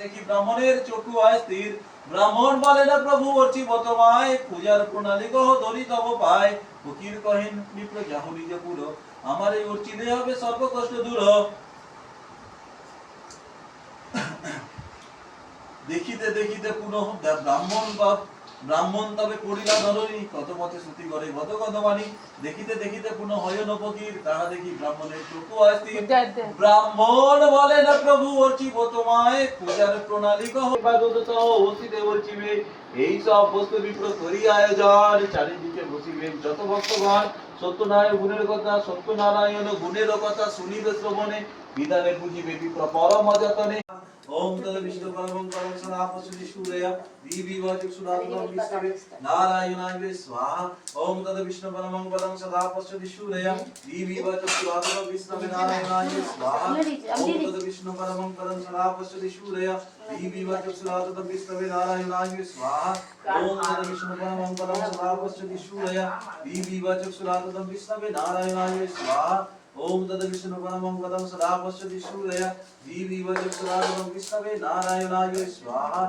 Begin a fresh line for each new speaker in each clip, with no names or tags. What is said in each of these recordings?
দেখি ব্রাহ্মণের চক্ষু হয় স্থির, ব্রাহ্মণ বলে না প্রভু অর্চিব তোমায়, পূজার প্রণালী কহ ধরি তব পায়। ফকির কহেন বিপ্র যাহ নিজ পুর, আমার এই অর্চিতে হবে সর্ব কষ্ট দূর। দেখিতে দেখিতে পুনঃ ব্রাহ্মণ তবে পড়িলা ধরণী, কত পথে শ্রুতি করে কত কত বাণী। দেখিতে দেখিতে পুনঃ হয়ন ফকির, তাহা দেখি ব্রাহ্মণের চক্ষু হয় স্থির। ব্রাহ্মণ বলে না প্রভু অর্চিব তোমায়, পূজার প্রণালী কহ ইবাদত সহ বসিতে অর্চিবে। এই সব বস্তু বিপ্র করি আয়োজন, চারিদিকে বসিবে যত ভক্তগণ। সত্যনারায়ণ গুণের কথা, সত্যনারায়ণ গুণের কথা শুনিবে শ্রবণে, বিধানে পুজিবে বিপ্র পরম যতনে। ओम तद विष्णु परमं परम सदा पश्यति सूर्य दीवि वाचक सुरातम विष्णवे नारायणाय स्वाहा। ओम तद विष्णु परमं परम सदा पश्यति सूर्य दीवि वाचक सुरातम विष्णवे नारायणाय स्वाहा। ओम तद विष्णु परमं परम सदा पश्यति सूर्य दीवि वाचक सुरातम विष्णवे नारायणाय स्वाहा। ओम तद विष्णु परमं परम सदा पश्यति सूर्य दीवि वाचक सुरातम विष्णवे नारायणाय स्वाहा। ओम तद विष्णु परमं पदं सदा पश्यति सूर्य दीवि वाचक सुरातम विष्णवे नारायणाय स्वाहा।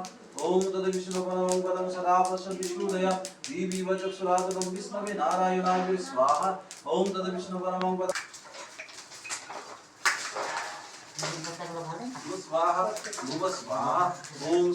ओम तद विष्णु परमं पदं सदा पश्यति सूर्य दीवि वाचक सुरातम विष्णवे नारायणाय स्वाहा। ओम तद विष्णु परमं पदं स्वाहा स्वाहा। ओम